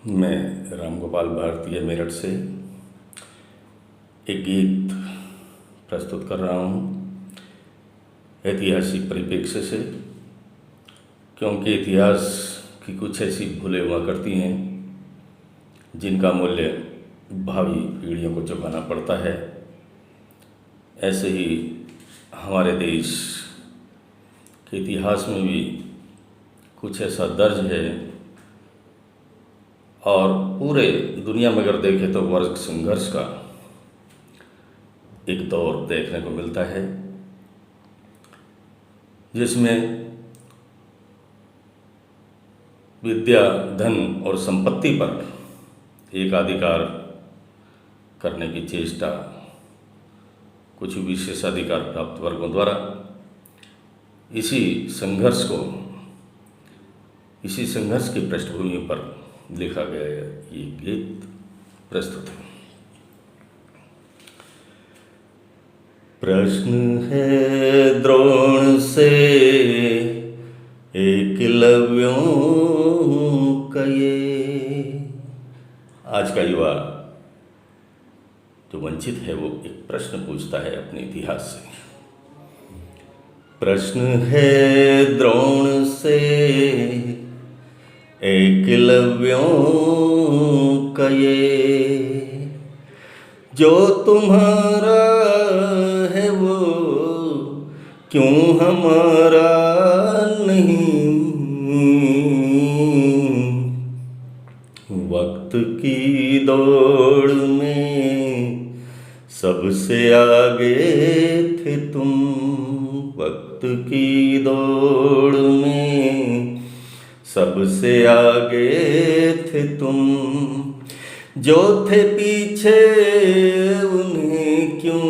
मैं रामगोपाल भारतीय मेरठ से एक गीत प्रस्तुत कर रहा हूँ ऐतिहासिक परिप्रेक्ष्य से, क्योंकि इतिहास की कुछ ऐसी भूलें हुआ करती हैं जिनका मूल्य भावी पीढ़ियों को चुकाना पड़ता है। ऐसे ही हमारे देश के इतिहास में भी कुछ ऐसा दर्ज है और पूरे दुनिया में अगर देखें तो वर्ग संघर्ष का एक दौर देखने को मिलता है, जिसमें विद्या, धन और संपत्ति पर एकाधिकार करने की चेष्टा कुछ विशेषाधिकार प्राप्त वर्गों द्वारा इसी संघर्ष की पृष्ठभूमि पर लिखा गया ये गीत प्रस्तुत है। प्रश्न है द्रोण से एकलव्यों का ये। आज का युवा जो वंचित है वो एक प्रश्न पूछता है अपने इतिहास से। प्रश्न है द्रोण से एकलव्यों का ये, जो तुम्हारा है वो क्यों हमारा नहीं। वक्त की दौड़ में सबसे आगे थे तुम, वक्त की दौड़ में सबसे आगे थे तुम, जो थे पीछे उन्हें क्यों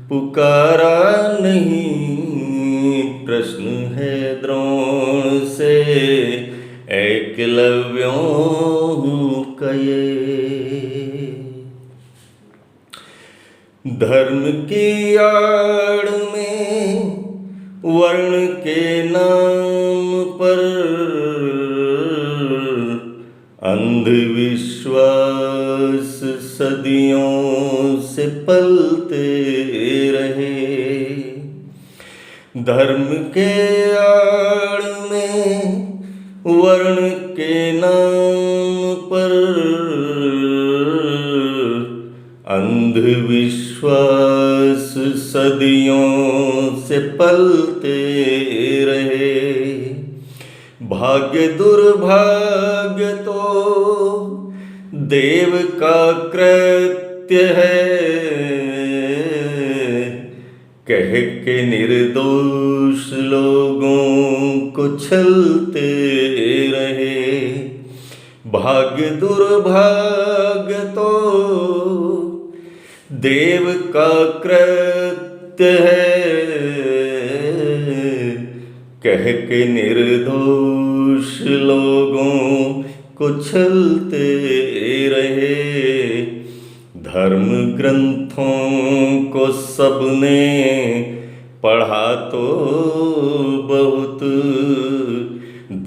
पुकारा नहीं। प्रश्न है द्रोण से एकलव्यों का ये। धर्म की आड़ में वर्ण के नाम पर अंधविश्वास सदियों से पलते रहे। धर्म के आड़ में वर्ण के नाम पर अंधविश्वास सदियों से पलते रहे। भाग्य दुर्भाग्य तो देव का कृत्य है, कह के निर्दोष लोगों को छलते रहे। भाग्य दुर्भाग्य तो देव का कृत्य है, कह के निर्दोष लोगों को छलते रहे। धर्म ग्रंथों को सबने पढ़ा तो बहुत,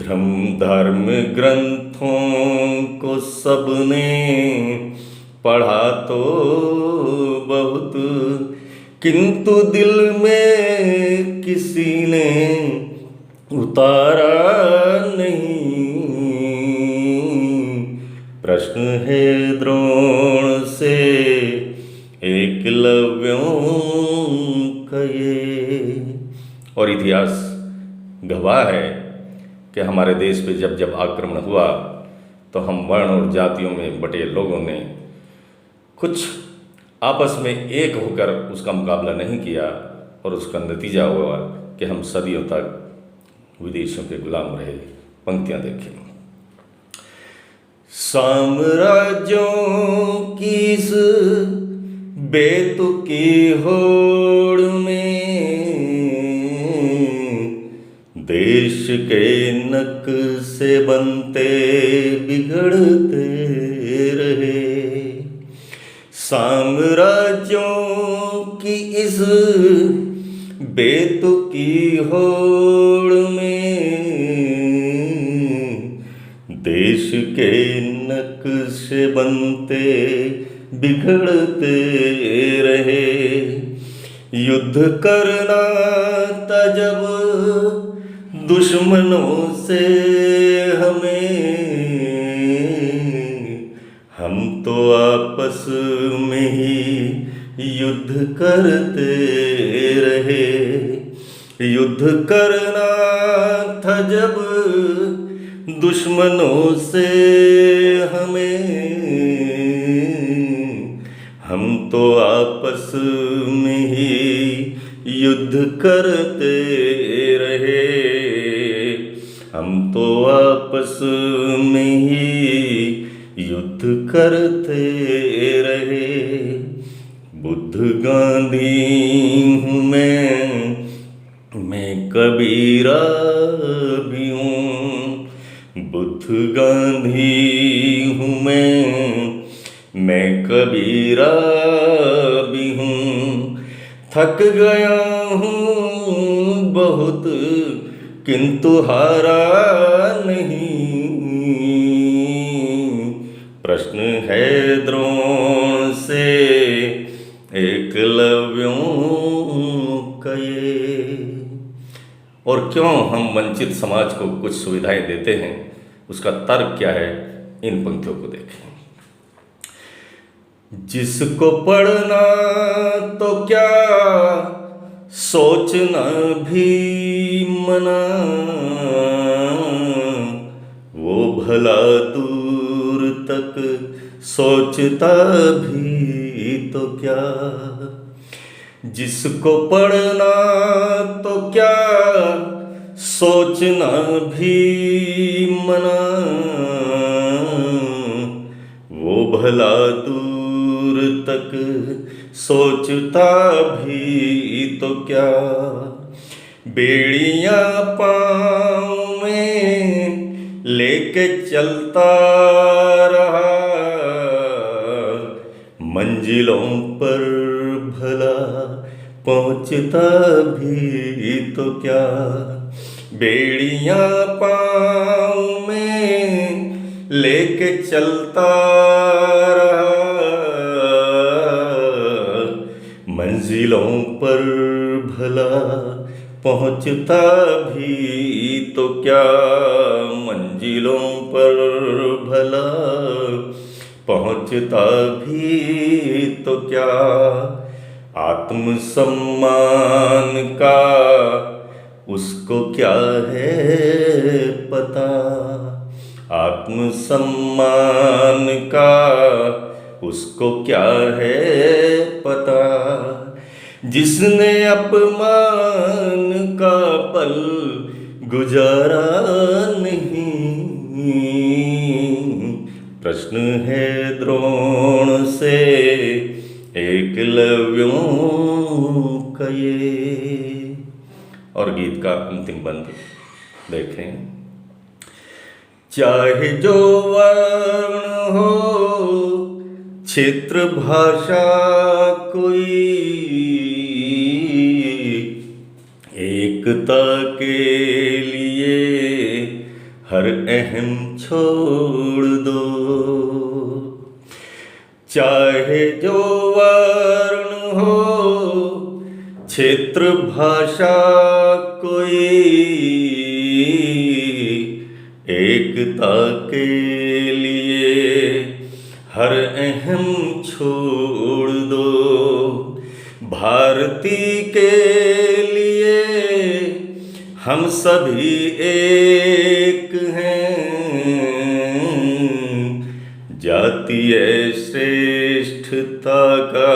धर्म ग्रंथों को सबने पढ़ा तो बहुत, किंतु दिल में किसी ने उतारा नहीं। प्रश्न है द्रोण से एकलव्यों का ये। और इतिहास गवाह है कि हमारे देश पे जब जब आक्रमण हुआ तो हम वर्ण और जातियों में बटे लोगों ने कुछ आपस में एक होकर उसका मुकाबला नहीं किया, और उसका नतीजा हुआ कि हम सदियों तक विदेशियों के गुलाम रहे। पंक्तियां देखें। साम्राज्यों की इस बेतुकी होड़ में देश के नक्शे बनते बिगड़ते रहे। साम्राज्यों की इस बेतुकी होड़ में देश के नक्शे बनते बिगड़ते रहे। युद्ध करना था जब दुश्मनों से हमें, हम तो आपस में ही युद्ध करते रहे। युद्ध करना था जब दुश्मनों से हमें, हम तो आपस में ही युद्ध करते रहे। हम तो आपस में ही युद्ध करते रहे। बुद्ध गांधी हूँ मैं कबीरा भी हूँ। बुद्ध गांधी हूँ मैं कबीरा भी हूँ। थक गया हूँ बहुत किंतु हारा नहीं। प्रश्न है द्रोण से एकलव्यों का ये। और क्यों हम वंचित समाज को कुछ सुविधाएं देते हैं, उसका तर्क क्या है, इन पंक्तियों को देखें। जिसको पढ़ना तो क्या सोचना भी मना, वो भला दूर तक सोचता भी तो क्या। जिसको पढ़ना तो क्या सोचना भी मना, वो भला दूर तक सोचता भी तो क्या। बेड़ियां पाँव में लेके चलता रहा, मंजिलों पर भला पहुंचता भी तो क्या। बेड़ियां पाँव में लेके चलता रहा, मंजिलों पर भला पहुंचता भी तो क्या। मंजिलों पर भला पहुंचता भी तो क्या। आत्मसम्मान का उसको क्या है पता। आत्मसम्मान का उसको क्या है पता। जिसने अपमान का पल गुजारा नहीं। प्रश्न है द्रोण से एकलव्यों का ये। और गीत का अंतिम बंद देखें। चाहे जो वर्ण हो, क्षेत्र भाषा कोई, एकता के लिए हर अहम छोड़ दो। चाहे जो वर्ण हो, क्षेत्र भाषा कोई, एकता के लिए हर अहम छोड़ दो। भारती के लिए हम सभी एक हैं। जातीय श्रेष्ठता का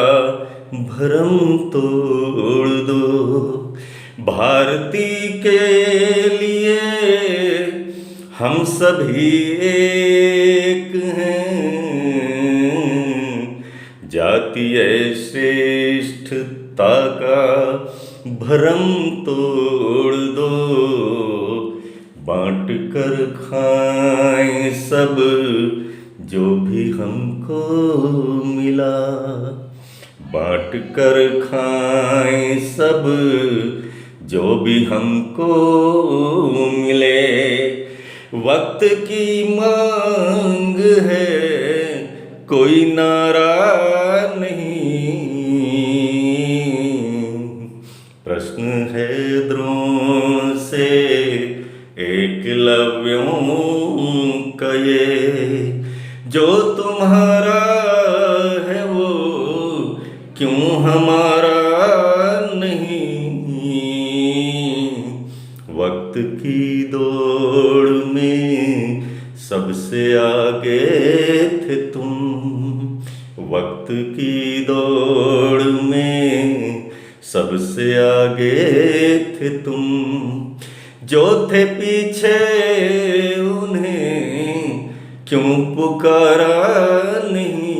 भ्रम तोड़ दो। भारती के लिए हम सभी एक हैं। जातीय श्रेष्ठता का भ्रम तोड़ दो। बांट कर खाएं सब जो भी हमको मिला। बांट कर खाएं सब जो भी हमको मिले। वक्त की मांग है, कोई नारा नहीं। प्रश्न है द्रोण से एकलव्यों का ये, जो तुम्हारा है वो क्यों हमारा नहीं। वक्त की दौड़ में सबसे आगे थे तुम, वक्त की दौड़ में सबसे आगे थे तुम। जो थे पीछे उन्हें क्यों पुकारा नहीं।